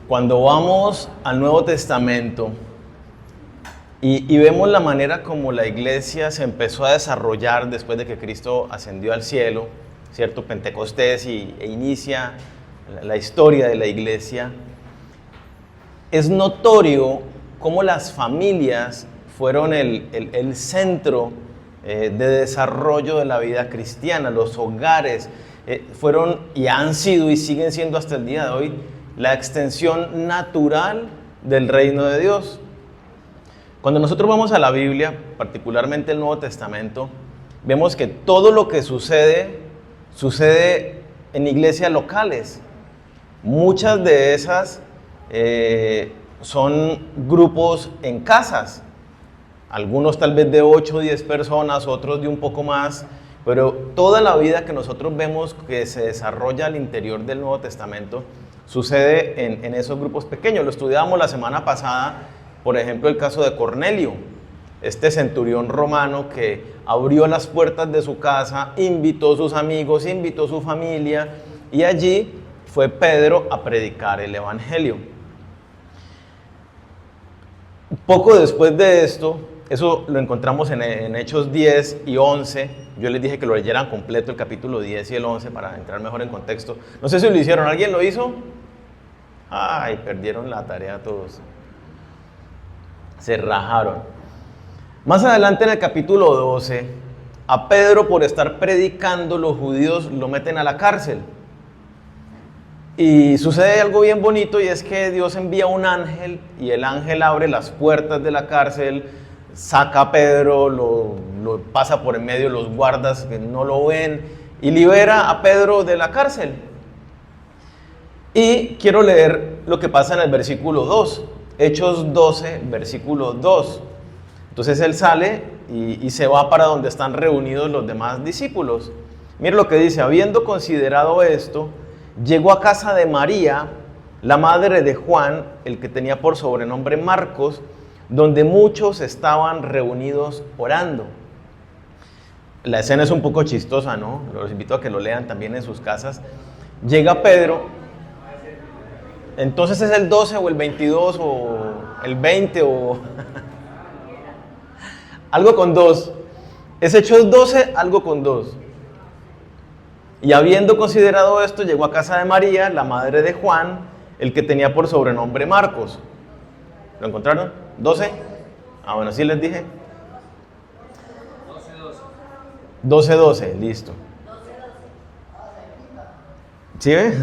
Cuando vamos al Nuevo Testamento y vemos la manera como la iglesia se empezó a desarrollar después de que Cristo ascendió al cielo, ¿cierto? Pentecostés e inicia la historia de la iglesia, es notorio cómo las familias fueron el centro de desarrollo de la vida cristiana. Los hogares fueron y han sido y siguen siendo hasta el día de hoy la extensión natural del reino de Dios. Cuando nosotros vamos a la Biblia, particularmente el Nuevo Testamento, vemos que todo lo que sucede en iglesias locales. Muchas de esas son grupos en casas, algunos tal vez de 8 o 10 personas, otros de un poco más, pero toda la vida que nosotros vemos que se desarrolla al interior del Nuevo Testamento sucede en esos grupos pequeños. Lo estudiábamos la semana pasada, por ejemplo, el caso de Cornelio, este centurión romano que abrió las puertas de su casa, invitó a sus amigos, invitó a su familia, y allí fue Pedro a predicar el evangelio. Poco después de esto, eso lo encontramos en Hechos 10 y 11. Yo les dije que lo leyeran completo, el capítulo 10 y el 11, para entrar mejor en contexto. No sé si lo hicieron, ¿alguien lo hizo? Ay, perdieron la tarea todos. Se rajaron. Más adelante en el capítulo 12, a Pedro, por estar predicando, los judíos lo meten a la cárcel. Y sucede algo bien bonito, y es que Dios envía un ángel, y el ángel abre las puertas de la cárcel, saca a Pedro, lo pasa por en medio de los guardas que no lo ven, y libera a Pedro de la cárcel. Y quiero leer lo que pasa en el versículo 2, Hechos 12, versículo 2. Entonces él sale y se va para donde están reunidos los demás discípulos. Mire lo que dice: habiendo considerado esto, llegó a casa de María, la madre de Juan, el que tenía por sobrenombre Marcos, donde muchos estaban reunidos orando. La escena es un poco chistosa, ¿no? Los invito a que lo lean también en sus casas. Llega Pedro. Entonces es el 12 o el 22 o el 20 o algo con 2. Es Hechos 12, algo con 2. Y habiendo considerado esto, llegó a casa de María, la madre de Juan, el que tenía por sobrenombre Marcos. ¿Lo encontraron? ¿12? Ah, bueno, sí les dije. 12, listo. ¿Sí ve?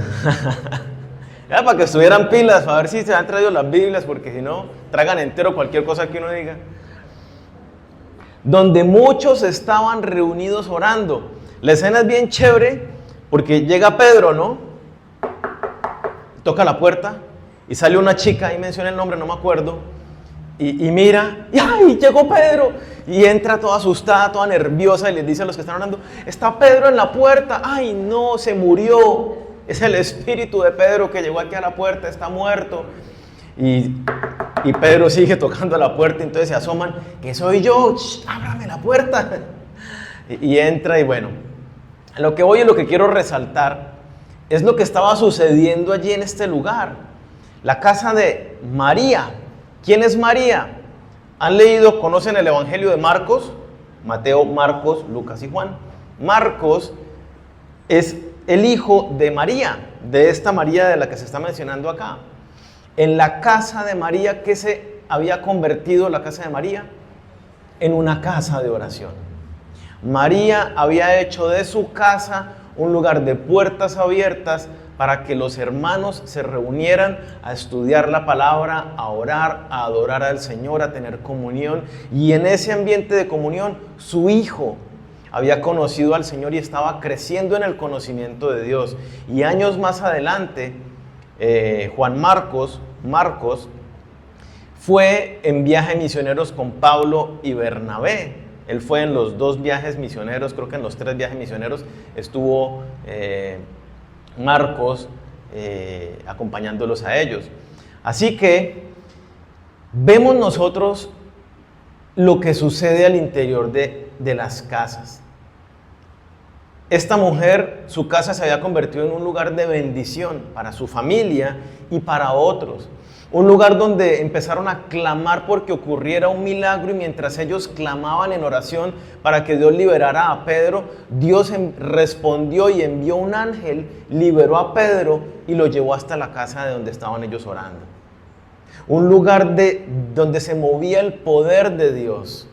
Era para que estuvieran pilas, para ver si se han traído las Biblias, porque si no, tragan entero cualquier cosa que uno diga. Donde muchos estaban reunidos orando. La escena es bien chévere, porque llega Pedro, ¿no? Toca la puerta y sale una chica, ahí menciona el nombre, no me acuerdo, y mira, y ¡ay! Llegó Pedro, y entra toda asustada, toda nerviosa, y les dice a los que están orando: está Pedro en la puerta. ¡Ay, no! Se murió. Es el espíritu de Pedro que llegó aquí a la puerta, está muerto. Y Pedro sigue tocando la puerta, entonces se asoman: que soy yo, ábrame la puerta. Y entra, y bueno, a lo que voy y lo que quiero resaltar es lo que estaba sucediendo allí en este lugar. La casa de María. ¿Quién es María? ¿Han leído, conocen el evangelio de Marcos? Mateo, Marcos, Lucas y Juan. Marcos es el hijo de María, de esta María de la que se está mencionando acá. En la casa de María, ¿qué se había convertido la casa de María? En una casa de oración. María había hecho de su casa un lugar de puertas abiertas para que los hermanos se reunieran a estudiar la palabra, a orar, a adorar al Señor, a tener comunión. Y en ese ambiente de comunión, su hijo había conocido al Señor y estaba creciendo en el conocimiento de Dios. Y años más adelante, Juan Marcos fue en viaje misioneros con Pablo y Bernabé. Él fue en los 2 viajes misioneros, creo que en los 3 viajes misioneros estuvo Marcos acompañándolos a ellos. Así que vemos nosotros lo que sucede al interior de las casas. Esta mujer, su casa se había convertido en un lugar de bendición para su familia y para otros. Un lugar donde empezaron a clamar porque ocurriera un milagro, y mientras ellos clamaban en oración para que Dios liberara a Pedro, Dios respondió y envió un ángel, liberó a Pedro y lo llevó hasta la casa de donde estaban ellos orando. Un lugar donde se movía el poder de Dios.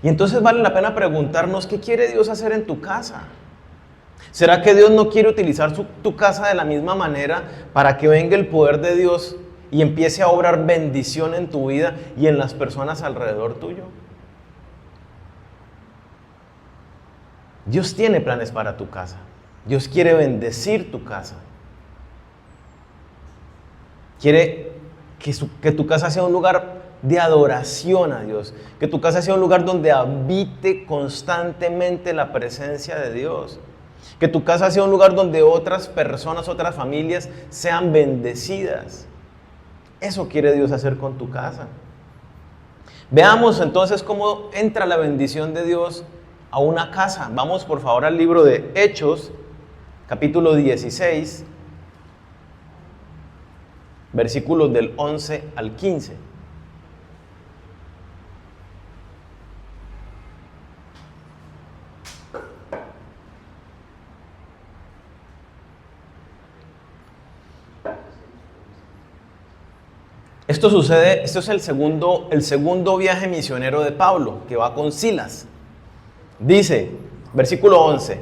Y entonces vale la pena preguntarnos, ¿qué quiere Dios hacer en tu casa? ¿Será que Dios no quiere utilizar tu casa de la misma manera para que venga el poder de Dios y empiece a obrar bendición en tu vida y en las personas alrededor tuyo? Dios tiene planes para tu casa. Dios quiere bendecir tu casa. Quiere que tu casa sea un lugar de adoración a Dios. Que tu casa sea un lugar donde habite constantemente la presencia de Dios. Que tu casa sea un lugar donde otras personas, otras familias sean bendecidas. Eso quiere Dios hacer con tu casa. Veamos entonces cómo entra la bendición de Dios a una casa. Vamos por favor al libro de Hechos, capítulo 16, versículos del 11 al 15. Esto es el segundo viaje misionero de Pablo, que va con Silas. Dice, versículo 11,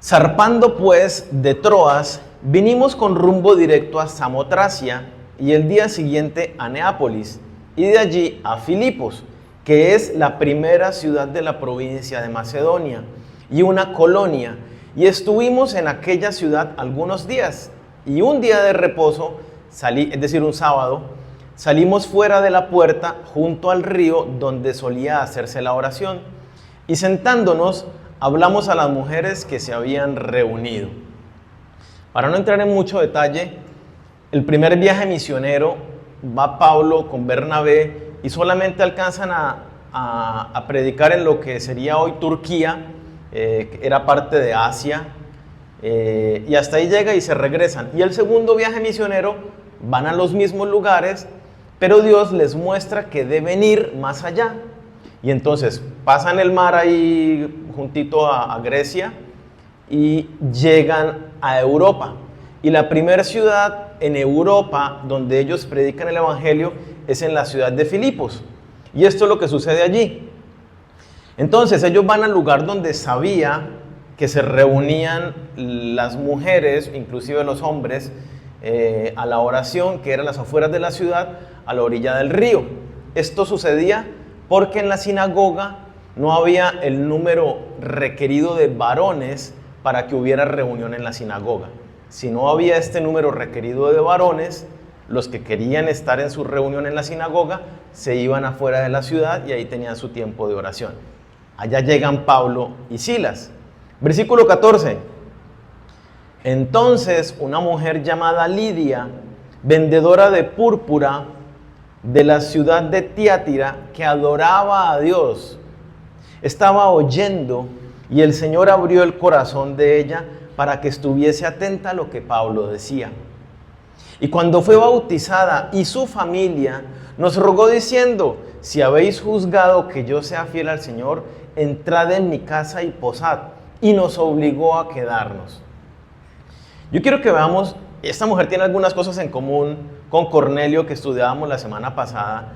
zarpando pues de Troas, vinimos con rumbo directo a Samotracia y el día siguiente a Neápolis y de allí a Filipos, que es la primera ciudad de la provincia de Macedonia y una colonia, y estuvimos en aquella ciudad algunos días, y un día de reposo, es decir, un sábado, salimos fuera de la puerta junto al río donde solía hacerse la oración, y sentándonos hablamos a las mujeres que se habían reunido. Para no entrar en mucho detalle, el primer viaje misionero va Pablo con Bernabé y solamente alcanzan a predicar en lo que sería hoy Turquía, que era parte de Asia, y hasta ahí llega y se regresan. Y el segundo viaje misionero van a los mismos lugares, pero Dios les muestra que deben ir más allá. Y entonces pasan el mar ahí juntito a Grecia y llegan a Europa. Y la primera ciudad en Europa donde ellos predican el evangelio es en la ciudad de Filipos. Y esto es lo que sucede allí. Entonces ellos van al lugar donde sabía que se reunían las mujeres, inclusive los hombres, a la oración, que eran las afueras de la ciudad, a la orilla del río. Esto sucedía porque en la sinagoga no había el número requerido de varones para que hubiera reunión en la sinagoga. Si no había este número requerido de varones, los que querían estar en su reunión en la sinagoga se iban afuera de la ciudad y ahí tenían su tiempo de oración. Allá llegan Pablo y Silas. Versículo 14. Entonces una mujer llamada Lidia, vendedora de púrpura de la ciudad de Tiatira, que adoraba a Dios, estaba oyendo y el Señor abrió el corazón de ella para que estuviese atenta a lo que Pablo decía. Y cuando fue bautizada y su familia, nos rogó diciendo: si habéis juzgado que yo sea fiel al Señor, entrad en mi casa y posad. Y nos obligó a quedarnos. Yo quiero que veamos, esta mujer tiene algunas cosas en común con Cornelio que estudiábamos la semana pasada.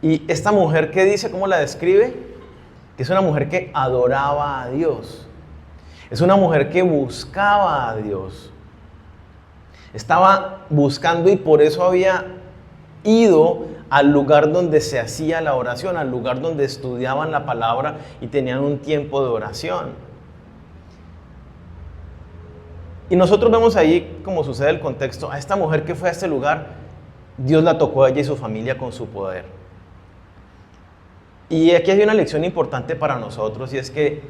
Y esta mujer, ¿qué dice? ¿Cómo la describe? Que es una mujer que adoraba a Dios. Es una mujer que buscaba a Dios. Estaba buscando y por eso había ido al lugar donde se hacía la oración, al lugar donde estudiaban la palabra y tenían un tiempo de oración. Y nosotros vemos ahí, como sucede el contexto, a esta mujer que fue a este lugar, Dios la tocó a ella y su familia con su poder. Y aquí hay una lección importante para nosotros, y es que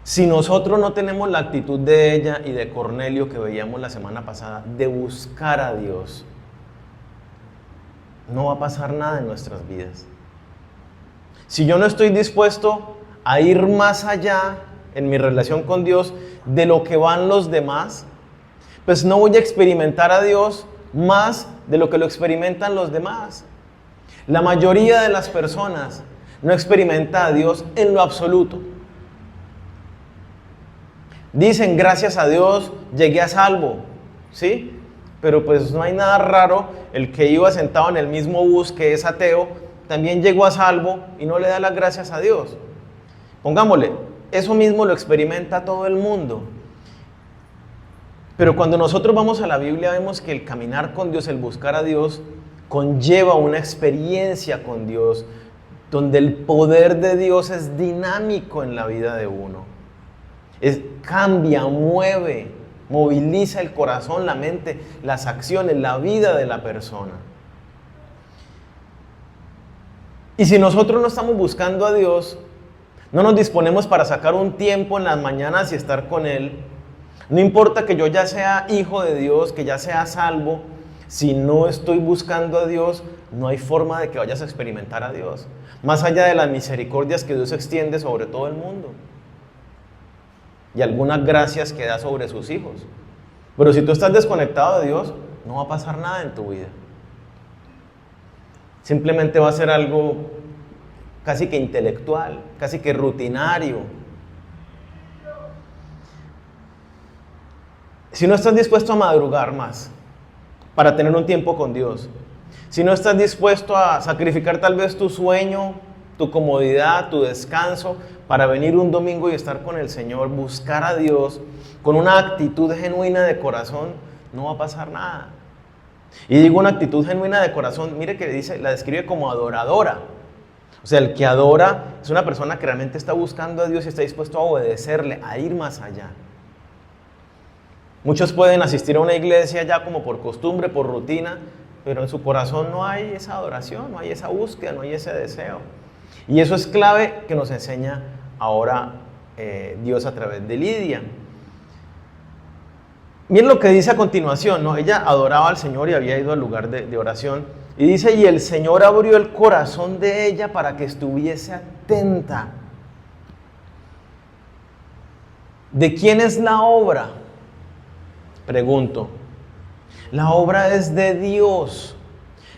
si nosotros no tenemos la actitud de ella y de Cornelio que veíamos la semana pasada, de buscar a Dios, no va a pasar nada en nuestras vidas. Si yo no estoy dispuesto a ir más allá en mi relación con Dios de lo que van los demás, pues no voy a experimentar a Dios más de lo que lo experimentan los demás. La mayoría de las personas no experimenta a Dios en lo absoluto. Dicen, gracias a Dios, llegué a salvo, ¿sí? Pero pues no hay nada raro, el que iba sentado en el mismo bus que es ateo, también llegó a salvo y no le da las gracias a Dios. Pongámosle, eso mismo lo experimenta todo el mundo. Pero cuando nosotros vamos a la Biblia vemos que el caminar con Dios, el buscar a Dios, conlleva una experiencia con Dios, donde el poder de Dios es dinámico en la vida de uno. Cambia, mueve, moviliza el corazón, la mente, las acciones, la vida de la persona. Y si nosotros no estamos buscando a Dios, no nos disponemos para sacar un tiempo en las mañanas y estar con Él, no importa que yo ya sea hijo de Dios, que ya sea salvo, si no estoy buscando a Dios, no hay forma de que vayas a experimentar a Dios. Más allá de las misericordias que Dios extiende sobre todo el mundo. Y algunas gracias que da sobre sus hijos. Pero si tú estás desconectado de Dios, no va a pasar nada en tu vida. Simplemente va a ser algo casi que intelectual, casi que rutinario. Si no estás dispuesto a madrugar más para tener un tiempo con Dios, si no estás dispuesto a sacrificar tal vez tu sueño, tu comodidad, tu descanso, para venir un domingo y estar con el Señor, buscar a Dios con una actitud genuina de corazón, no va a pasar nada. Y digo una actitud genuina de corazón, mire que dice, la describe como adoradora. O sea, el que adora es una persona que realmente está buscando a Dios y está dispuesto a obedecerle, a ir más allá. Muchos pueden asistir a una iglesia ya como por costumbre, por rutina, pero en su corazón no hay esa adoración, no hay esa búsqueda, no hay ese deseo. Y eso es clave que nos enseña ahora Dios a través de Lidia. Miren lo que dice a continuación, ¿no? Ella adoraba al Señor y había ido al lugar de oración. Y dice, y el Señor abrió el corazón de ella para que estuviese atenta. ¿De quién es la obra? Pregunto. La obra es de Dios.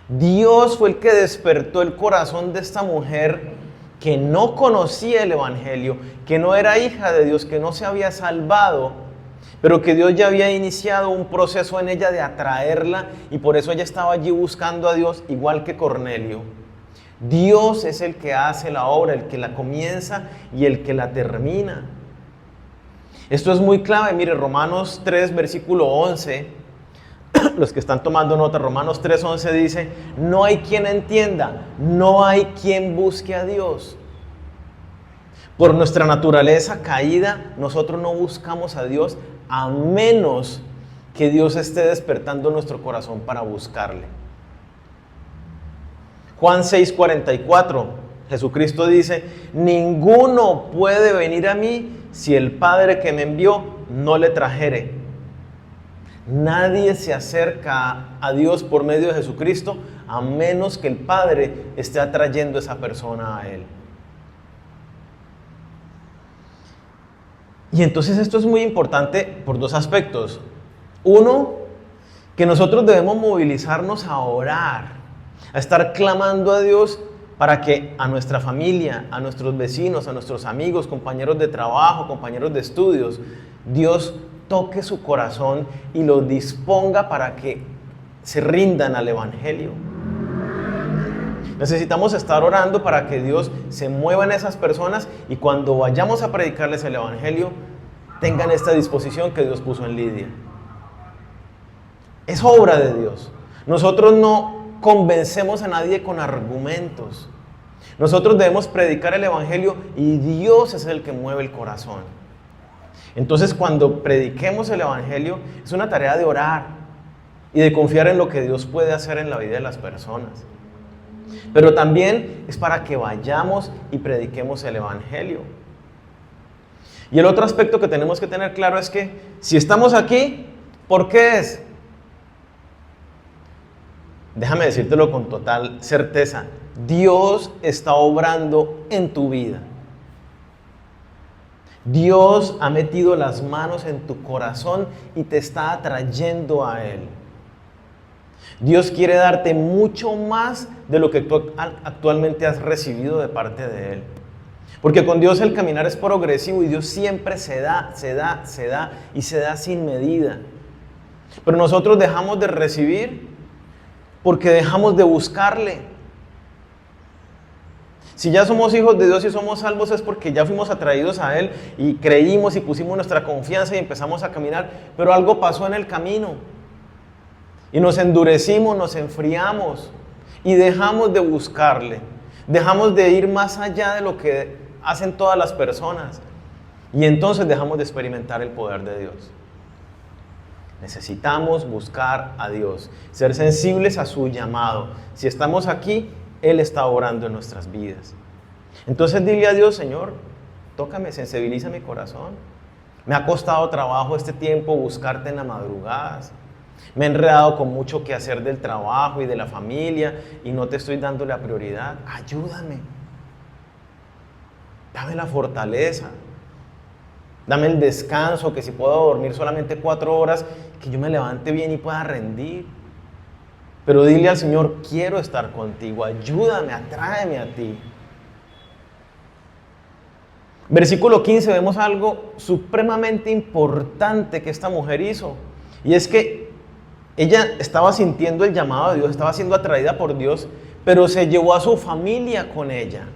Dios fue el que despertó el corazón de esta mujer que no conocía el Evangelio, que no era hija de Dios, que no se había salvado, pero que Dios ya había iniciado un proceso en ella de atraerla y por eso ella estaba allí buscando a Dios igual que Cornelio. Dios es el que hace la obra, el que la comienza y el que la termina. Esto es muy clave, mire, Romanos 3, versículo 11, los que están tomando nota, Romanos 3, 11 dice, no hay quien entienda, no hay quien busque a Dios. Por nuestra naturaleza caída, nosotros no buscamos a Dios a menos que Dios esté despertando nuestro corazón para buscarle. Juan 6, 44, Jesucristo dice, ninguno puede venir a mí si el Padre que me envió no le trajere. Nadie se acerca a Dios por medio de Jesucristo a menos que el Padre esté atrayendo a esa persona a Él. Y entonces esto es muy importante por dos aspectos. Uno, que nosotros debemos movilizarnos a orar, a estar clamando a Dios para que a nuestra familia, a nuestros vecinos, a nuestros amigos, compañeros de trabajo, compañeros de estudios, Dios toque su corazón y los disponga para que se rindan al Evangelio. Necesitamos estar orando para que Dios se mueva en esas personas y cuando vayamos a predicarles el Evangelio, tengan esta disposición que Dios puso en Lidia. Es obra de Dios. Nosotros no convencemos a nadie con argumentos. Nosotros debemos predicar el Evangelio y Dios es el que mueve el corazón. Entonces, cuando prediquemos el Evangelio, es una tarea de orar y de confiar en lo que Dios puede hacer en la vida de las personas. Pero también es para que vayamos y prediquemos el Evangelio. Y el otro aspecto que tenemos que tener claro es que si estamos aquí, ¿por qué es? Déjame decírtelo con total certeza. Dios está obrando en tu vida. Dios ha metido las manos en tu corazón y te está atrayendo a Él. Dios quiere darte mucho más de lo que tú actualmente has recibido de parte de Él. Porque con Dios el caminar es progresivo y Dios siempre se da y se da sin medida. Pero nosotros dejamos de recibir porque dejamos de buscarle. Si ya somos hijos de Dios y somos salvos es porque ya fuimos atraídos a Él y creímos y pusimos nuestra confianza y empezamos a caminar, pero algo pasó en el camino y nos endurecimos, nos enfriamos y dejamos de buscarle, dejamos de ir más allá de lo que hacen todas las personas y entonces dejamos de experimentar el poder de Dios. Necesitamos buscar a Dios, ser sensibles a su llamado. Si estamos aquí, Él está obrando en nuestras vidas. Entonces dile a Dios: Señor, tócame, sensibiliza mi corazón. Me ha costado trabajo este tiempo buscarte en las madrugadas. Me he enredado con mucho que hacer del trabajo y de la familia y no te estoy dando la prioridad. Ayúdame. Dame la fortaleza. Dame el descanso, que si puedo dormir solamente 4 horas, que yo me levante bien y pueda rendir. Pero dile al Señor: quiero estar contigo, ayúdame, atráeme a ti. Versículo 15, vemos algo supremamente importante que esta mujer hizo. Y es que ella estaba sintiendo el llamado de Dios, estaba siendo atraída por Dios, pero se llevó a su familia con ella.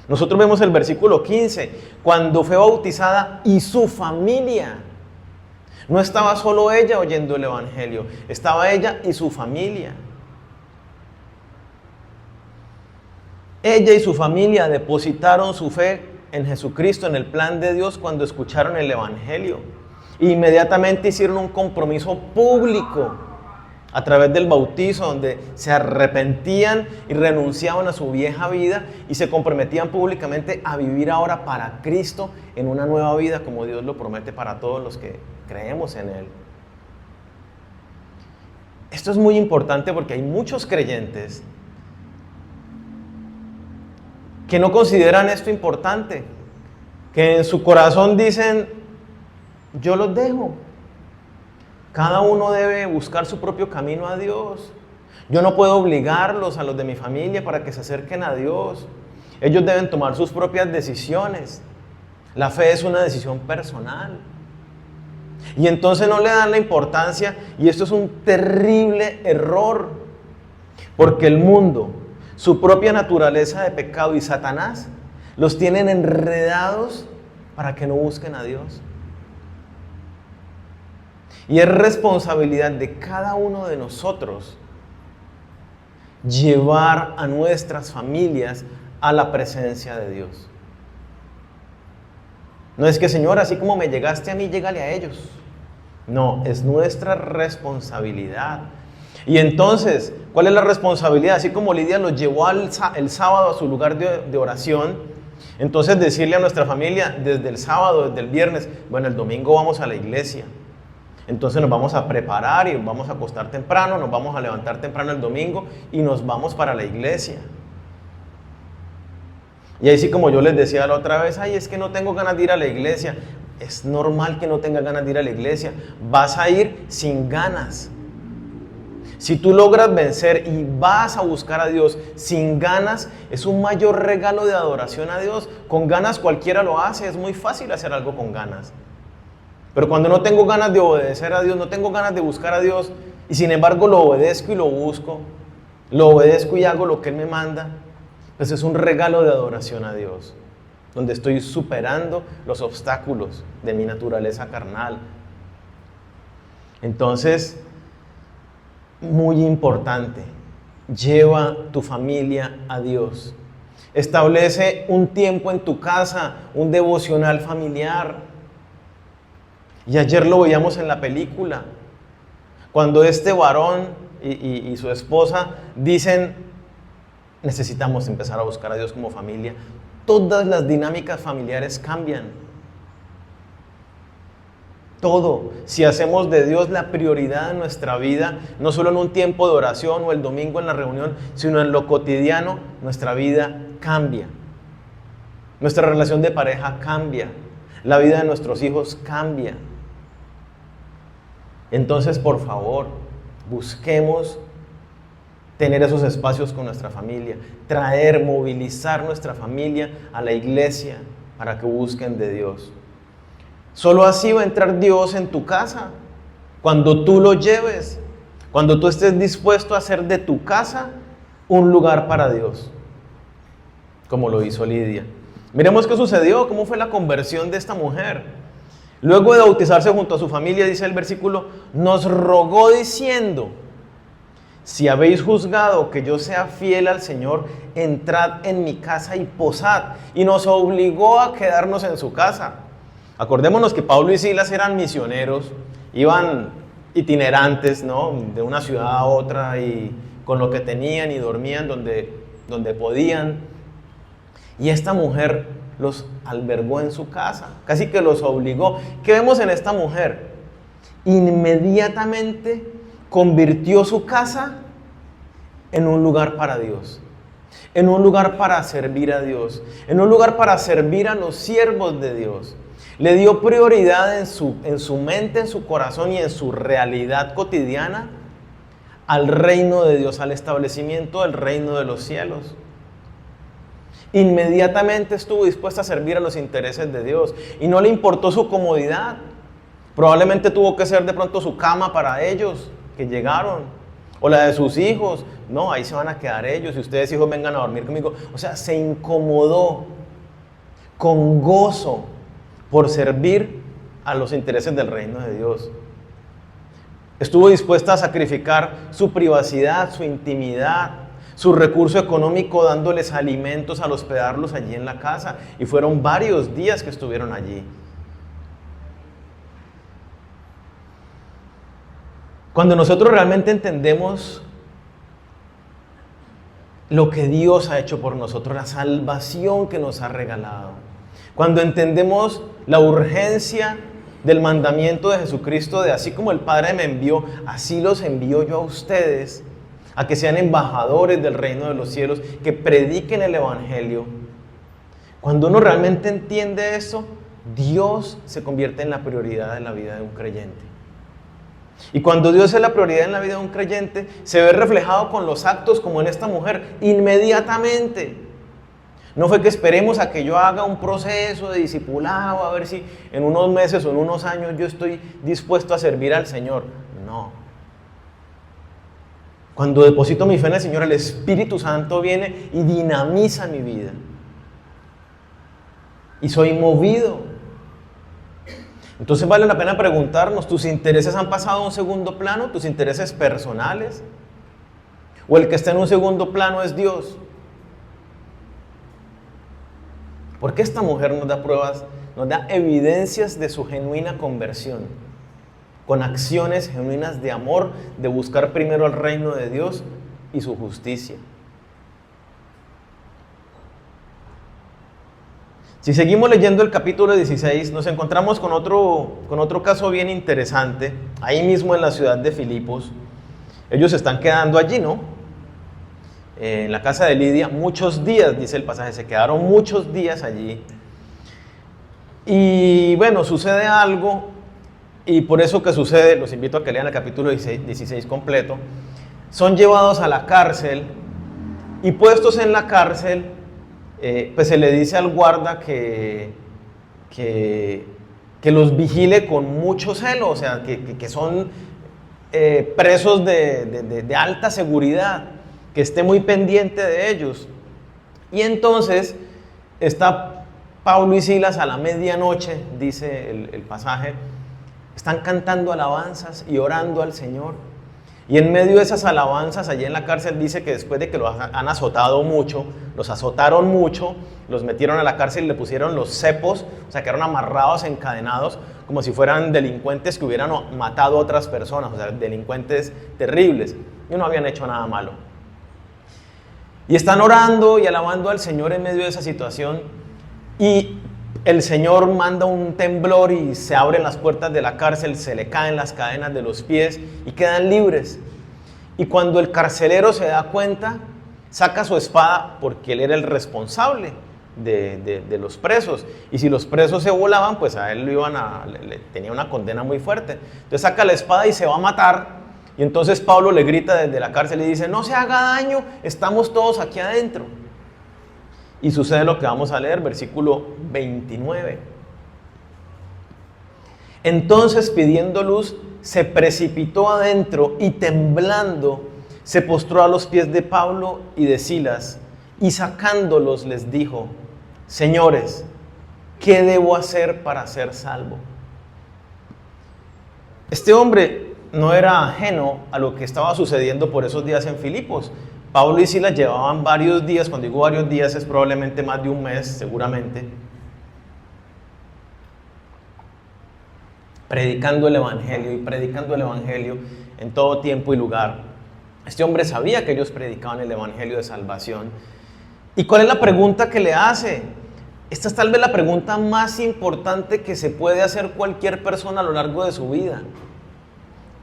Nosotros vemos el versículo 15, cuando fue bautizada y su familia. No estaba solo ella oyendo el evangelio, estaba ella y su familia. Ella y su familia depositaron su fe en Jesucristo, en el plan de Dios, cuando escucharon el evangelio. Inmediatamente hicieron un compromiso público a través del bautizo, donde se arrepentían y renunciaban a su vieja vida y se comprometían públicamente a vivir ahora para Cristo en una nueva vida, como Dios lo promete para todos los que creemos en Él. Esto es muy importante porque hay muchos creyentes que no consideran esto importante, que en su corazón dicen: yo los dejo. Cada uno debe buscar su propio camino a Dios. Yo no puedo obligarlos a los de mi familia para que se acerquen a Dios. Ellos deben tomar sus propias decisiones. La fe es una decisión personal. Y entonces no le dan la importancia, y esto es un terrible error, porque el mundo, su propia naturaleza de pecado y Satanás los tienen enredados para que no busquen a Dios. Y es responsabilidad de cada uno de nosotros llevar a nuestras familias a la presencia de Dios. No es que: Señor, así como me llegaste a mí, llégale a ellos. No, es nuestra responsabilidad. Y entonces, ¿cuál es la responsabilidad? Así como Lidia los llevó el sábado a su lugar de oración, entonces decirle a nuestra familia desde el sábado, desde el viernes: bueno, el domingo vamos a la iglesia. Entonces nos vamos a preparar y vamos a acostar temprano, nos vamos a levantar temprano el domingo y nos vamos para la iglesia. Y ahí sí, como yo les decía la otra vez: ay, es que no tengo ganas de ir a la iglesia. Es normal que no tengas ganas de ir a la iglesia. Vas a ir sin ganas. Si tú logras vencer y vas a buscar a Dios sin ganas, es un mayor regalo de adoración a Dios. Con ganas cualquiera lo hace, es muy fácil hacer algo con ganas. Pero cuando no tengo ganas de obedecer a Dios, no tengo ganas de buscar a Dios, y sin embargo lo obedezco y lo busco, lo obedezco y hago lo que Él me manda, pues es un regalo de adoración a Dios, donde estoy superando los obstáculos de mi naturaleza carnal. Entonces, muy importante, lleva tu familia a Dios. Establece un tiempo en tu casa, un devocional familiar. Y ayer lo veíamos en la película, cuando este varón y su esposa dicen: necesitamos empezar a buscar a Dios como familia. Todas las dinámicas familiares cambian. Todo. Si hacemos de Dios la prioridad en nuestra vida, no solo en un tiempo de oración o el domingo en la reunión, sino en lo cotidiano, nuestra vida cambia. Nuestra relación de pareja cambia. La vida de nuestros hijos cambia. Entonces, por favor, busquemos tener esos espacios con nuestra familia, traer, movilizar nuestra familia a la iglesia para que busquen de Dios. Solo así va a entrar Dios en tu casa, cuando tú lo lleves, cuando tú estés dispuesto a hacer de tu casa un lugar para Dios, como lo hizo Lidia. Miremos qué sucedió, cómo fue la conversión de esta mujer. Luego de bautizarse junto a su familia, dice el versículo, nos rogó diciendo, si habéis juzgado que yo sea fiel al Señor, entrad en mi casa y posad. Y nos obligó a quedarnos en su casa. Acordémonos que Pablo y Silas eran misioneros, iban itinerantes, ¿no?, de una ciudad a otra y con lo que tenían y dormían donde podían. Y esta mujer los albergó en su casa, casi que los obligó. ¿Qué vemos en esta mujer? Inmediatamente convirtió su casa en un lugar para Dios, en un lugar para servir a Dios, en un lugar para servir a los siervos de Dios. Le dio prioridad en su mente, en su corazón y en su realidad cotidiana al reino de Dios, al establecimiento del reino de los cielos. Inmediatamente estuvo dispuesta a servir a los intereses de Dios y no le importó su comodidad. Probablemente tuvo que ser de pronto su cama para ellos que llegaron, o la de sus hijos. No, ahí se van a quedar ellos y ustedes, hijos, vengan a dormir conmigo. O sea, se incomodó con gozo por servir a los intereses del reino de Dios. Estuvo dispuesta a sacrificar su privacidad, su intimidad, su recurso económico, dándoles alimentos al hospedarlos allí en la casa. Y fueron varios días que estuvieron allí. Cuando nosotros realmente entendemos lo que Dios ha hecho por nosotros, la salvación que nos ha regalado, cuando entendemos la urgencia del mandamiento de Jesucristo, de así como el Padre me envió, así los envío yo a ustedes, a que sean embajadores del reino de los cielos, que prediquen el evangelio. Cuando uno realmente entiende eso, Dios se convierte en la prioridad de la vida de un creyente. Y cuando Dios es la prioridad en la vida de un creyente, se ve reflejado con los actos como en esta mujer, inmediatamente. No fue que esperemos a que yo haga un proceso de discipulado, a ver si en unos meses o en unos años yo estoy dispuesto a servir al Señor. No. Cuando deposito mi fe en el Señor, el Espíritu Santo viene y dinamiza mi vida. Y soy movido. Entonces vale la pena preguntarnos, ¿tus intereses han pasado a un segundo plano? ¿Tus intereses personales? ¿O el que está en un segundo plano es Dios? Porque esta mujer nos da pruebas, nos da evidencias de su genuina conversión, con acciones genuinas de amor, de buscar primero el reino de Dios y su justicia. Si seguimos leyendo el capítulo 16, nos encontramos con otro caso bien interesante, ahí mismo en la ciudad de Filipos. Ellos se están quedando allí, ¿no? En la casa de Lidia, muchos días, dice el pasaje, se quedaron muchos días allí. Y bueno, sucede algo, y por eso que sucede, los invito a que lean el capítulo 16 completo, son llevados a la cárcel, y puestos en la cárcel, pues se le dice al guarda que los vigile con mucho celo, o sea, que son presos de alta seguridad, que esté muy pendiente de ellos. Y entonces está Pablo y Silas a la medianoche, dice el pasaje, están cantando alabanzas y orando al Señor. Y en medio de esas alabanzas, allí en la cárcel, dice que después de que los han azotado mucho, los azotaron mucho, los metieron a la cárcel y le pusieron los cepos, o sea, quedaron amarrados, encadenados, como si fueran delincuentes que hubieran matado a otras personas, o sea, delincuentes terribles, y no habían hecho nada malo. Y están orando y alabando al Señor en medio de esa situación, y el Señor manda un temblor y se abren las puertas de la cárcel, se le caen las cadenas de los pies y quedan libres. Y cuando el carcelero se da cuenta, saca su espada, porque él era el responsable de los presos. Y si los presos se volaban, pues a él tenía una condena muy fuerte. Entonces saca la espada y se va a matar. Y entonces Pablo le grita desde la cárcel y dice: no se haga daño, estamos todos aquí adentro. Y sucede lo que vamos a leer, versículo 29. Entonces, pidiendo luz, se precipitó adentro y temblando se postró a los pies de Pablo y de Silas, y sacándolos les dijo: señores, ¿qué debo hacer para ser salvo? Este hombre no era ajeno a lo que estaba sucediendo por esos días en Filipos. Pablo y Silas llevaban varios días, cuando digo varios días es probablemente más de un mes, seguramente, predicando el Evangelio y predicando el Evangelio en todo tiempo y lugar. Este hombre sabía que ellos predicaban el Evangelio de salvación. ¿Y cuál es la pregunta que le hace? Esta es tal vez la pregunta más importante que se puede hacer cualquier persona a lo largo de su vida.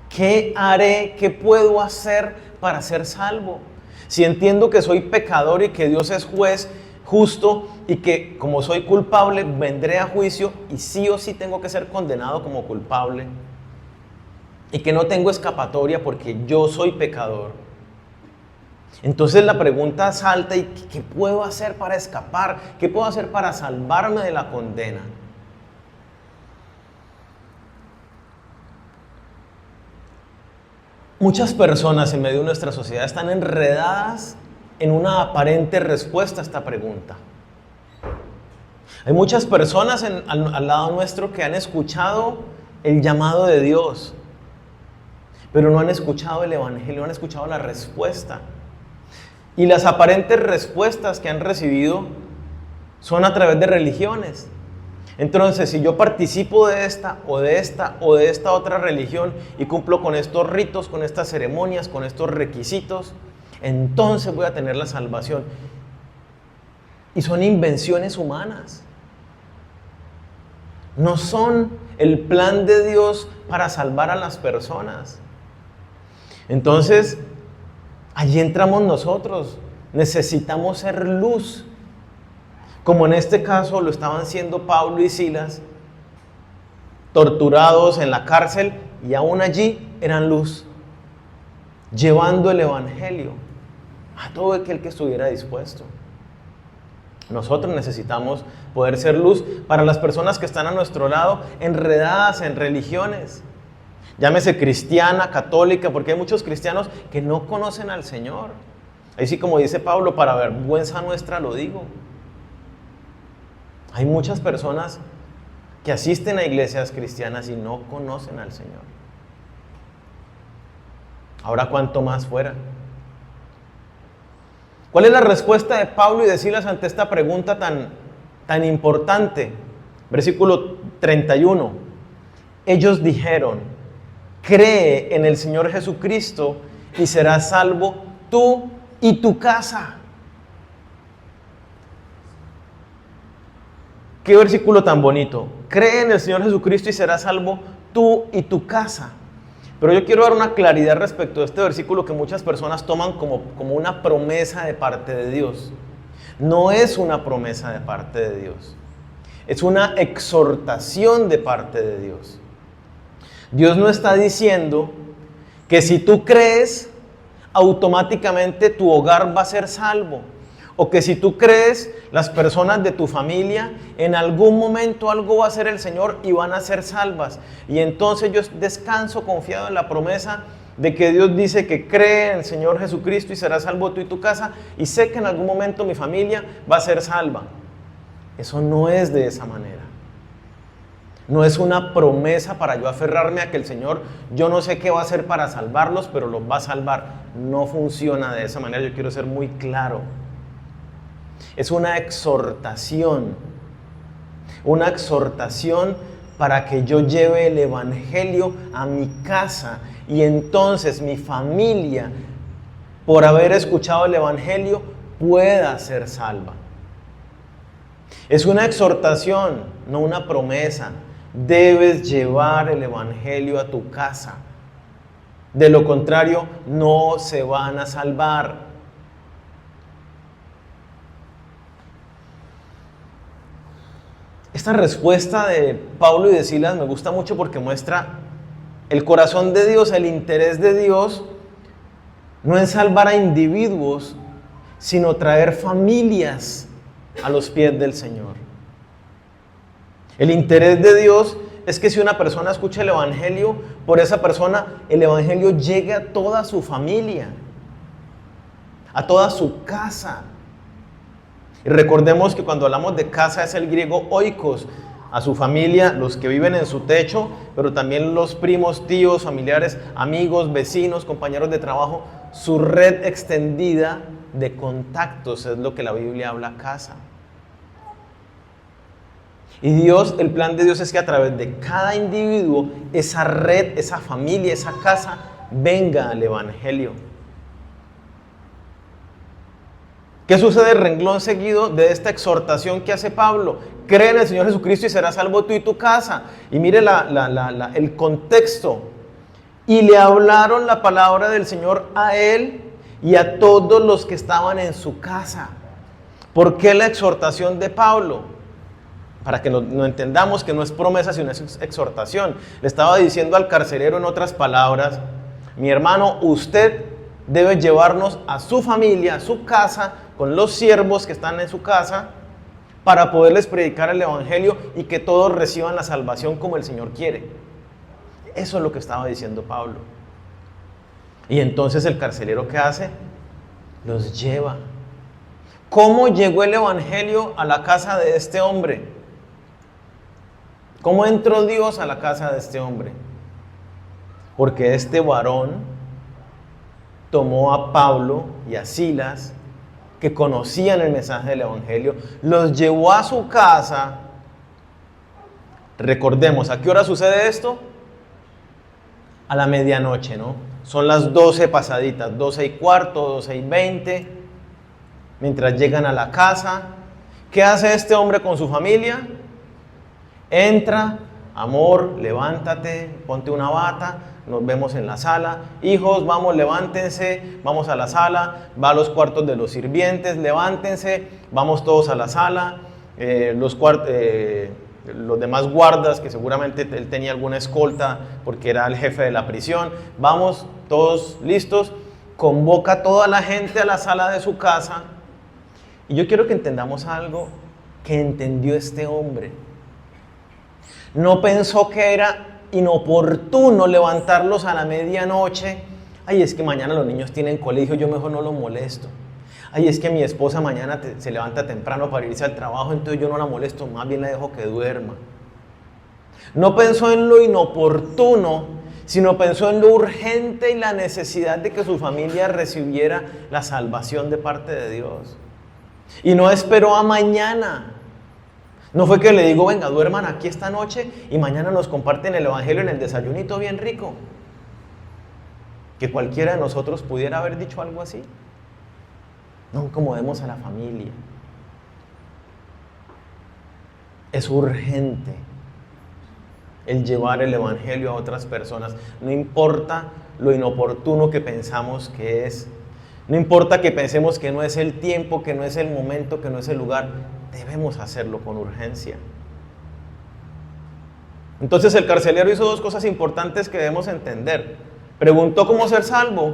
¿Qué haré? ¿Qué puedo hacer para ser salvo? Si entiendo que soy pecador y que Dios es juez justo y que como soy culpable vendré a juicio y sí o sí tengo que ser condenado como culpable y que no tengo escapatoria porque yo soy pecador. Entonces la pregunta salta: ¿y qué puedo hacer para escapar? ¿Qué puedo hacer para salvarme de la condena? Muchas personas en medio de nuestra sociedad están enredadas en una aparente respuesta a esta pregunta. Hay muchas personas al lado nuestro que han escuchado el llamado de Dios, pero no han escuchado el Evangelio, no han escuchado la respuesta. Y las aparentes respuestas que han recibido son a través de religiones. Entonces, si yo participo de esta o de esta o de esta otra religión y cumplo con estos ritos, con estas ceremonias, con estos requisitos, entonces voy a tener la salvación. Y son invenciones humanas. No son el plan de Dios para salvar a las personas. Entonces, allí entramos nosotros. Necesitamos ser luz. Como en este caso lo estaban siendo Pablo y Silas, torturados en la cárcel, y aún allí eran luz, llevando el Evangelio a todo aquel que estuviera dispuesto. Nosotros necesitamos poder ser luz para las personas que están a nuestro lado, enredadas en religiones. Llámese cristiana, católica, porque hay muchos cristianos que no conocen al Señor. Ahí sí, como dice Pablo, para vergüenza nuestra lo digo. Hay muchas personas que asisten a iglesias cristianas y no conocen al Señor. Ahora, ¿cuánto más fuera? ¿Cuál es la respuesta de Pablo y de Silas ante esta pregunta tan importante? Versículo 31. Ellos dijeron: cree en el Señor Jesucristo y serás salvo tú y tu casa. Qué versículo tan bonito. Cree en el Señor Jesucristo y serás salvo tú y tu casa. Pero yo quiero dar una claridad respecto a este versículo que muchas personas toman como una promesa de parte de Dios. No es una promesa de parte de Dios. Es una exhortación de parte de Dios. Dios no está diciendo que si tú crees, automáticamente tu hogar va a ser salvo. O que si tú crees, las personas de tu familia, en algún momento algo va a hacer el Señor y van a ser salvas. Y entonces yo descanso confiado en la promesa de que Dios dice que cree en el Señor Jesucristo y serás salvo tú y tu casa. Y sé que en algún momento mi familia va a ser salva. Eso no es de esa manera. No es una promesa para yo aferrarme a que el Señor, yo no sé qué va a hacer para salvarlos, pero los va a salvar. No funciona de esa manera, yo quiero ser muy claro. Es una exhortación para que yo lleve el Evangelio a mi casa y entonces mi familia, por haber escuchado el Evangelio, pueda ser salva. Es una exhortación, no una promesa. Debes llevar el Evangelio a tu casa. De lo contrario, no se van a salvar. Esta respuesta de Pablo y de Silas me gusta mucho porque muestra el corazón de Dios, el interés de Dios, no en salvar a individuos, sino traer familias a los pies del Señor. El interés de Dios es que si una persona escucha el Evangelio, por esa persona el Evangelio llegue a toda su familia, a toda su casa. Y recordemos que cuando hablamos de casa es el griego oikos, a su familia, los que viven en su techo, pero también los primos, tíos, familiares, amigos, vecinos, compañeros de trabajo, su red extendida de contactos es lo que la Biblia habla casa. Y Dios, el plan de Dios es que a través de cada individuo, esa red, esa familia, esa casa, venga al Evangelio. ¿Qué sucede renglón seguido de esta exhortación que hace Pablo? Cree en el Señor Jesucristo y serás salvo tú y tu casa. Y mire el contexto. Y le hablaron la palabra del Señor a él y a todos los que estaban en su casa. ¿Por qué la exhortación de Pablo? Para que no entendamos que no es promesa, sino es exhortación. Le estaba diciendo al carcelero en otras palabras: mi hermano, usted debe llevarnos a su familia, a su casa, con los siervos que están en su casa, para poderles predicar el Evangelio y que todos reciban la salvación como el Señor quiere. Eso es lo que estaba diciendo Pablo. Y entonces el carcelero, ¿qué hace? Los lleva. ¿Cómo llegó el Evangelio a la casa de este hombre? ¿Cómo entró Dios a la casa de este hombre? Porque este varón tomó a Pablo y a Silas, que conocían el mensaje del Evangelio, los llevó a su casa. Recordemos, ¿a qué hora sucede esto? A la medianoche, ¿no? Son las 12 pasaditas, 12:15, 12:20. Mientras llegan a la casa, ¿qué hace este hombre con su familia? Entra, amor, levántate, ponte una bata, nos vemos en la sala. Hijos, vamos, levántense, vamos a la sala. Va a los cuartos de los sirvientes, levántense, vamos todos a la sala. Los demás guardas, que seguramente él tenía alguna escolta porque era el jefe de la prisión. Vamos, todos listos. Convoca a toda la gente a la sala de su casa. Y yo quiero que entendamos algo que entendió este hombre. No pensó que era inoportuno levantarlos a la medianoche. Ay, es que mañana los niños tienen colegio, yo mejor no los molesto. Ay, es que mi esposa mañana se levanta temprano para irse al trabajo, entonces yo no la molesto, más bien la dejo que duerma. No pensó en lo inoportuno, sino pensó en lo urgente y la necesidad de que su familia recibiera la salvación de parte de Dios. Y no esperó a mañana. No fue que le digo, venga, duerman aquí esta noche y mañana nos comparten el Evangelio en el desayunito bien rico. Que cualquiera de nosotros pudiera haber dicho algo así. No incomodemos a la familia. Es urgente el llevar el Evangelio a otras personas. No importa lo inoportuno que pensamos que es. No importa que pensemos que no es el tiempo, que no es el momento, que no es el lugar. Debemos hacerlo con urgencia. Entonces el carcelero hizo dos cosas importantes que debemos entender. Preguntó cómo ser salvo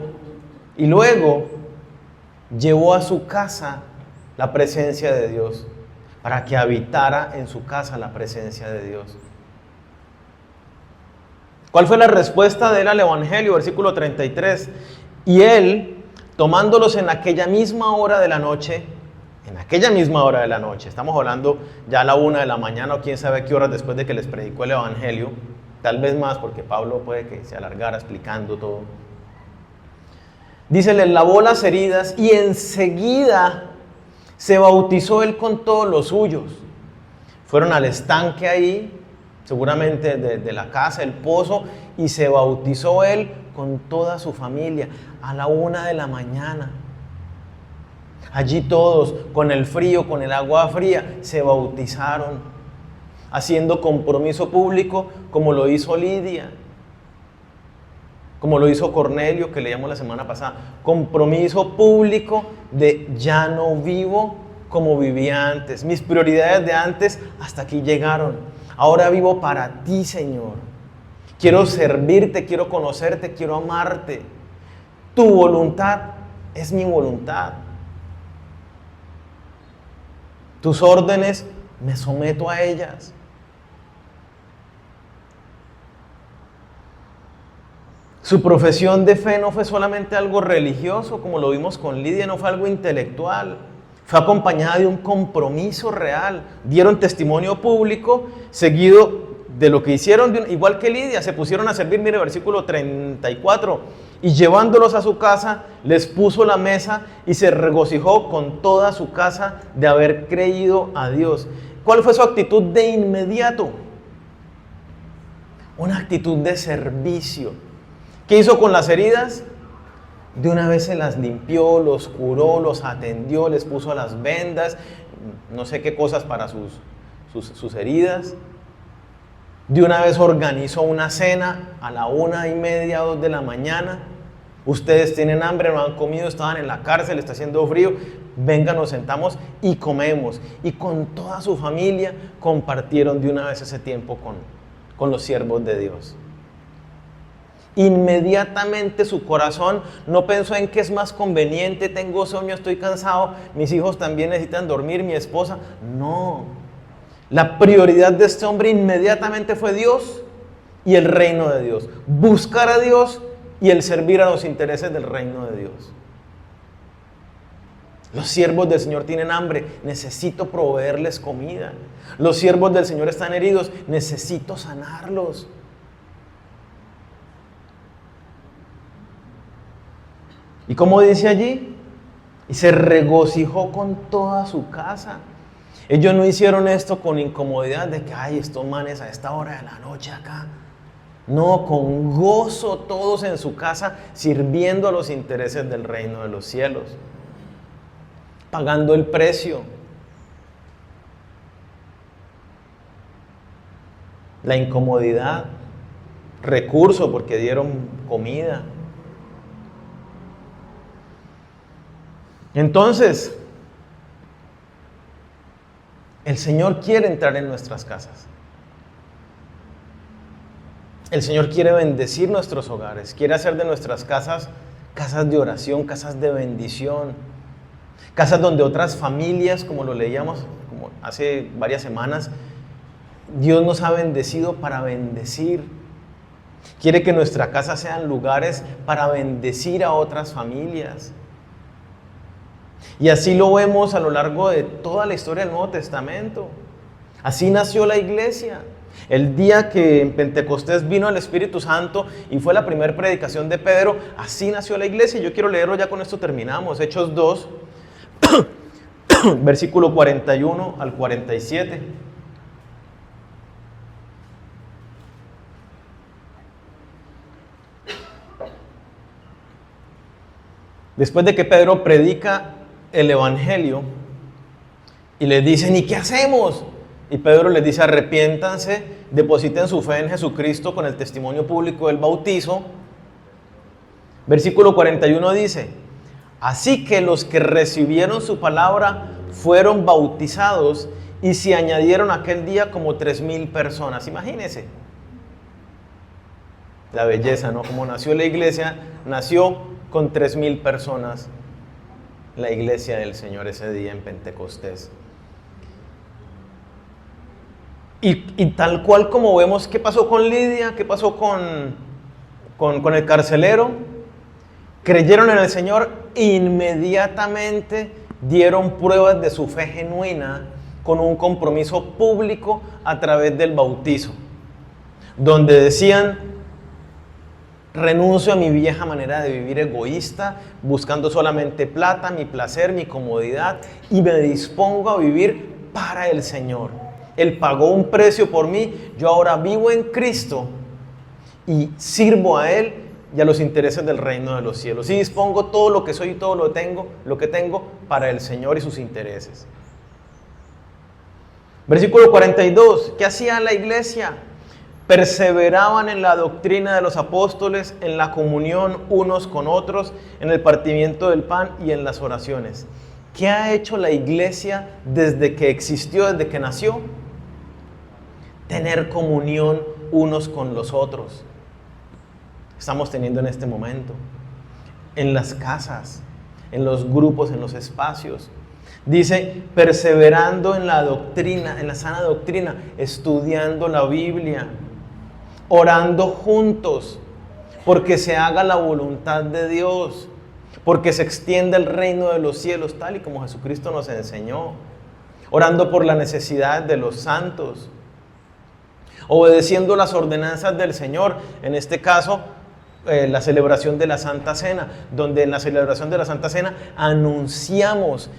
y luego llevó a su casa la presencia de Dios, para que habitara en su casa la presencia de Dios. ¿Cuál fue la respuesta de él al Evangelio? Versículo 33. Y él, tomándolos en aquella misma hora de la noche, estamos hablando ya a la 1 de la mañana o quién sabe qué horas después de que les predicó el Evangelio, tal vez más porque Pablo puede que se alargara explicando todo. Dice, les lavó las heridas y enseguida se bautizó él con todos los suyos. Fueron al estanque ahí, seguramente de la casa, el pozo, y se bautizó él con toda su familia a la 1 de la mañana. Allí todos, con el frío, con el agua fría, se bautizaron, haciendo compromiso público como lo hizo Lidia, como lo hizo Cornelio, que leíamos la semana pasada. Compromiso público de ya no vivo como vivía antes. Mis prioridades de antes hasta aquí llegaron. Ahora vivo para ti, Señor. Quiero servirte, quiero conocerte, quiero amarte. Tu voluntad es mi voluntad. Tus órdenes, me someto a ellas. Su profesión de fe no fue solamente algo religioso, como lo vimos con Lidia, no fue algo intelectual. Fue acompañada de un compromiso real. Dieron testimonio público, seguido de lo que hicieron, igual que Lidia, se pusieron a servir, mire versículo 34, y llevándolos a su casa, les puso la mesa y se regocijó con toda su casa de haber creído a Dios. ¿Cuál fue su actitud de inmediato? Una actitud de servicio. ¿Qué hizo con las heridas? De una vez se las limpió, los curó, los atendió, les puso las vendas, no sé qué cosas para sus heridas. De una vez organizó una cena a la 1:30, 2 de la mañana. Ustedes tienen hambre, no han comido, estaban en la cárcel, está haciendo frío. Venga, nos sentamos y comemos. Y con toda su familia compartieron de una vez ese tiempo con los siervos de Dios. Inmediatamente su corazón no pensó en qué es más conveniente, tengo sueño, estoy cansado, mis hijos también necesitan dormir, mi esposa. No. La prioridad de este hombre inmediatamente fue Dios y el reino de Dios. Buscar a Dios y el servir a los intereses del reino de Dios. Los siervos del Señor tienen hambre, necesito proveerles comida. Los siervos del Señor están heridos, necesito sanarlos. ¿Y cómo dice allí? Y se regocijó con toda su casa. Ellos no hicieron esto con incomodidad de que, ay, estos manes a esta hora de la noche acá. No, con gozo todos en su casa, sirviendo a los intereses del reino de los cielos. Pagando el precio. La incomodidad. Recurso porque dieron comida. Entonces, el Señor quiere entrar en nuestras casas. El Señor quiere bendecir nuestros hogares, quiere hacer de nuestras casas casas de oración, casas de bendición, casas donde otras familias, como lo leíamos como hace varias semanas, Dios nos ha bendecido para bendecir. Quiere que nuestra casa sean lugares para bendecir a otras familias. Y así lo vemos a lo largo de toda la historia del Nuevo Testamento. Así nació la iglesia. El día que en Pentecostés vino el Espíritu Santo y fue la primera predicación de Pedro, así nació la iglesia. Yo quiero leerlo, ya con esto terminamos. Hechos 2, versículo 41 al 47. Después de que Pedro predica el evangelio y les dicen, ¿y qué hacemos? Y Pedro les dice, arrepiéntanse, depositen su fe en Jesucristo con el testimonio público del bautizo. Versículo 41 dice, así que los que recibieron su palabra fueron bautizados y se añadieron aquel día como 3,000 personas. Imagínense la belleza, ¿no? Como nació la iglesia, nació con 3,000 personas la iglesia del Señor ese día en Pentecostés. Y tal cual como vemos, ¿qué pasó con Lidia? ¿Qué pasó con el carcelero? Creyeron en el Señor, inmediatamente dieron pruebas de su fe genuina con un compromiso público a través del bautizo, donde decían, renuncio a mi vieja manera de vivir egoísta, buscando solamente plata, mi placer, mi comodidad, y me dispongo a vivir para el Señor. Él pagó un precio por mí, yo ahora vivo en Cristo y sirvo a Él y a los intereses del reino de los cielos. Y dispongo todo lo que soy y todo lo que tengo para el Señor y sus intereses. Versículo 42, ¿qué hacía la iglesia? Perseveraban en la doctrina de los apóstoles, en la comunión unos con otros, en el partimiento del pan y en las oraciones. ¿Qué ha hecho la iglesia desde que existió, desde que nació? Tener comunión unos con los otros. Estamos teniendo en este momento, en las casas, en los grupos, en los espacios. Dice, perseverando en la doctrina, en la sana doctrina, estudiando la Biblia, orando juntos, porque se haga la voluntad de Dios, porque se extienda el reino de los cielos, tal y como Jesucristo nos enseñó, orando por la necesidad de los santos, obedeciendo las ordenanzas del Señor, en este caso, la celebración de la Santa Cena, donde en la celebración de la Santa Cena anunciamos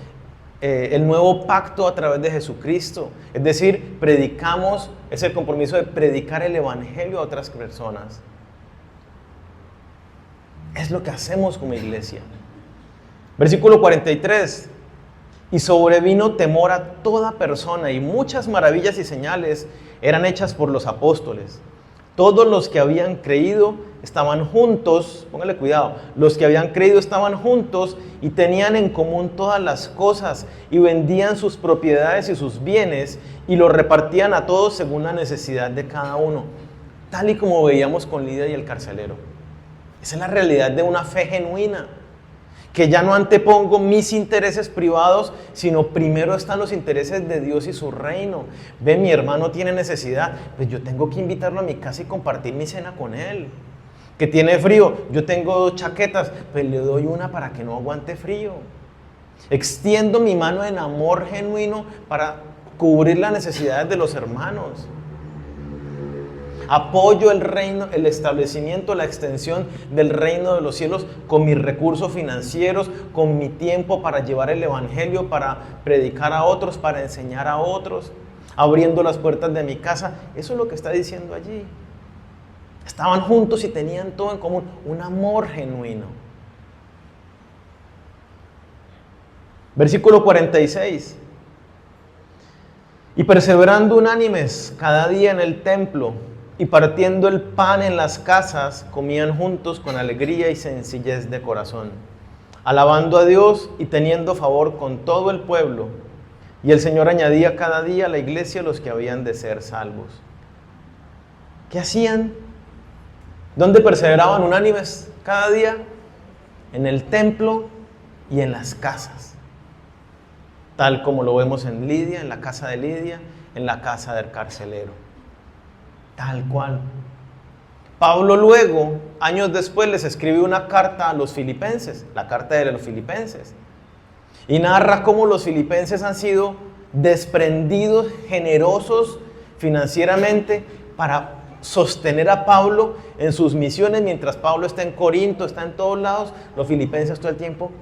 el nuevo pacto a través de Jesucristo, es decir, predicamos, es el compromiso de predicar el Evangelio a otras personas. Es lo que hacemos como iglesia. Versículo 43. Y sobrevino temor a toda persona, y muchas maravillas y señales eran hechas por los apóstoles. Todos los que habían creído estaban juntos, póngale cuidado, los que habían creído estaban juntos y tenían en común todas las cosas, y vendían sus propiedades y sus bienes y los repartían a todos según la necesidad de cada uno, tal y como veíamos con Lidia y el carcelero. Esa es la realidad de una fe genuina, que ya no antepongo mis intereses privados, sino primero están los intereses de Dios y su reino. Ve, mi hermano tiene necesidad, pues yo tengo que invitarlo a mi casa y compartir mi cena con él. Que tiene frío, yo tengo 2 chaquetas, pues le doy una para que no aguante frío. Extiendo mi mano en amor genuino para cubrir las necesidades de los hermanos. Apoyo el reino, el establecimiento, la extensión del reino de los cielos con mis recursos financieros, con mi tiempo para llevar el evangelio, para predicar a otros, para enseñar a otros, abriendo las puertas de mi casa. Eso es lo que está diciendo allí. Estaban juntos y tenían todo en común, un amor genuino. Versículo 46. Y perseverando unánimes cada día en el templo, y partiendo el pan en las casas, comían juntos con alegría y sencillez de corazón, alabando a Dios y teniendo favor con todo el pueblo. Y el Señor añadía cada día a la iglesia los que habían de ser salvos. ¿Qué hacían? ¿Dónde perseveraban unánimes cada día? En el templo y en las casas. Tal como lo vemos en Lidia, en la casa de Lidia, en la casa del carcelero. Tal cual. Pablo luego, años después, les escribe una carta a los filipenses, la carta de los filipenses, y narra cómo los filipenses han sido desprendidos, generosos financieramente para sostener a Pablo en sus misiones. Mientras Pablo está en Corinto, está en todos lados, los filipenses todo el tiempo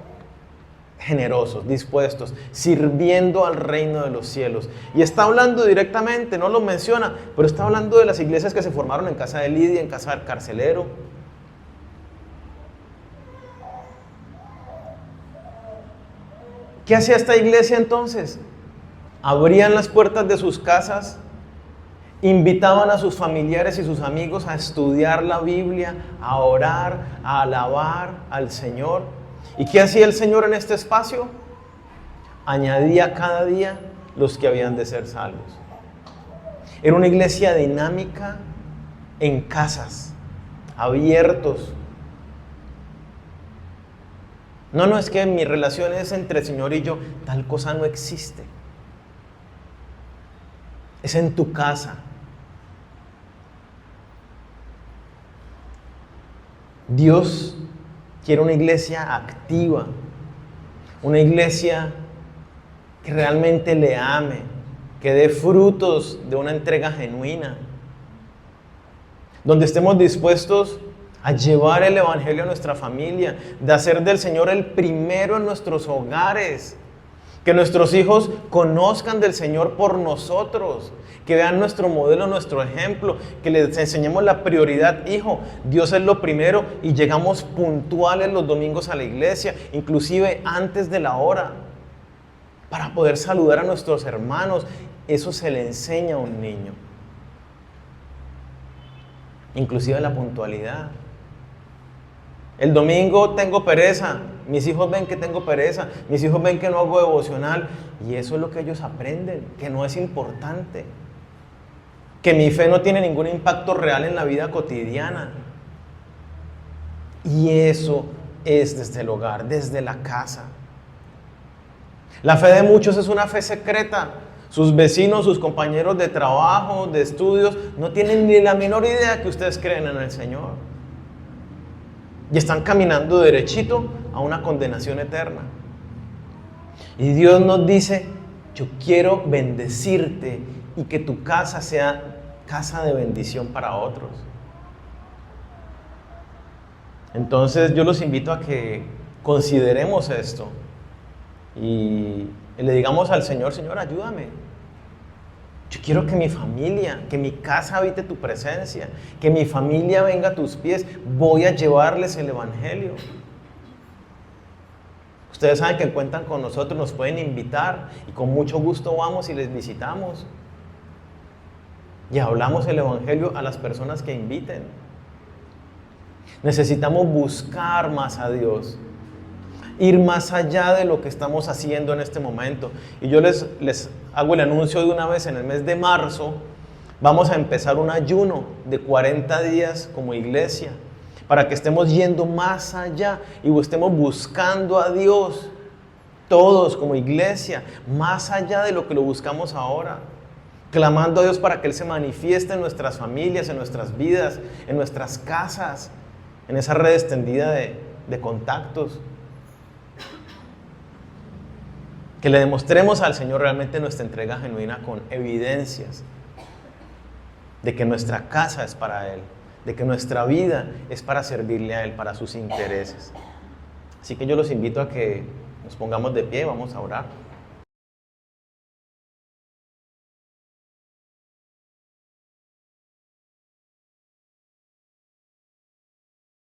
generosos, dispuestos, sirviendo al reino de los cielos. Y está hablando directamente, no lo menciona, pero está hablando de las iglesias que se formaron en casa de Lidia, en casa del carcelero. ¿Qué hacía esta iglesia entonces? Abrían las puertas de sus casas, invitaban a sus familiares y sus amigos a estudiar la Biblia, a orar, a alabar al Señor. ¿Y qué hacía el Señor en este espacio? Añadía cada día los que habían de ser salvos. Era una iglesia dinámica en casas, abiertos. No, es que mi relación es entre el Señor y yo. Tal cosa no existe. Es en tu casa. Dios quiere una iglesia activa, una iglesia que realmente le ame, que dé frutos de una entrega genuina, donde estemos dispuestos a llevar el evangelio a nuestra familia, de hacer del Señor el primero en nuestros hogares, que nuestros hijos conozcan del Señor por nosotros, que vean nuestro modelo, nuestro ejemplo, que les enseñemos la prioridad. Hijo, Dios es lo primero, y llegamos puntuales los domingos a la iglesia, inclusive antes de la hora, para poder saludar a nuestros hermanos. Eso se le enseña a un niño. Inclusive la puntualidad. El domingo tengo pereza. mis hijos ven que tengo pereza, mis hijos ven que no hago devocional, y eso es lo que ellos aprenden, que no es importante, que mi fe no tiene ningún impacto real en la vida cotidiana. Y eso es desde el hogar, desde la casa. La fe de muchos es una fe secreta. Sus vecinos, sus compañeros de trabajo, de estudios, no tienen ni la menor idea que ustedes creen en el Señor. Y están caminando derechito a una condenación eterna. Y Dios nos dice, yo quiero bendecirte y que tu casa sea casa de bendición para otros. Entonces yo los invito a que consideremos esto y le digamos al Señor, Señor, ayúdame. Yo quiero que mi familia, que mi casa habite tu presencia, que mi familia venga a tus pies. Voy a llevarles el Evangelio. Ustedes saben que cuentan con nosotros, nos pueden invitar y con mucho gusto vamos y les visitamos. Y hablamos el Evangelio a las personas que inviten. Necesitamos buscar más a Dios, ir más allá de lo que estamos haciendo en este momento. Y yo les hago el anuncio de una vez: en el mes de marzo vamos a empezar un ayuno de 40 días como iglesia, para que estemos yendo más allá y estemos buscando a Dios, todos como iglesia, más allá de lo que lo buscamos ahora. Clamando a Dios para que Él se manifieste en nuestras familias, en nuestras vidas, en nuestras casas, en esa red extendida de contactos. Que le demostremos al Señor realmente nuestra entrega genuina con evidencias de que nuestra casa es para Él, de que nuestra vida es para servirle a Él, para sus intereses. Así que yo los invito a que nos pongamos de pie, vamos a orar.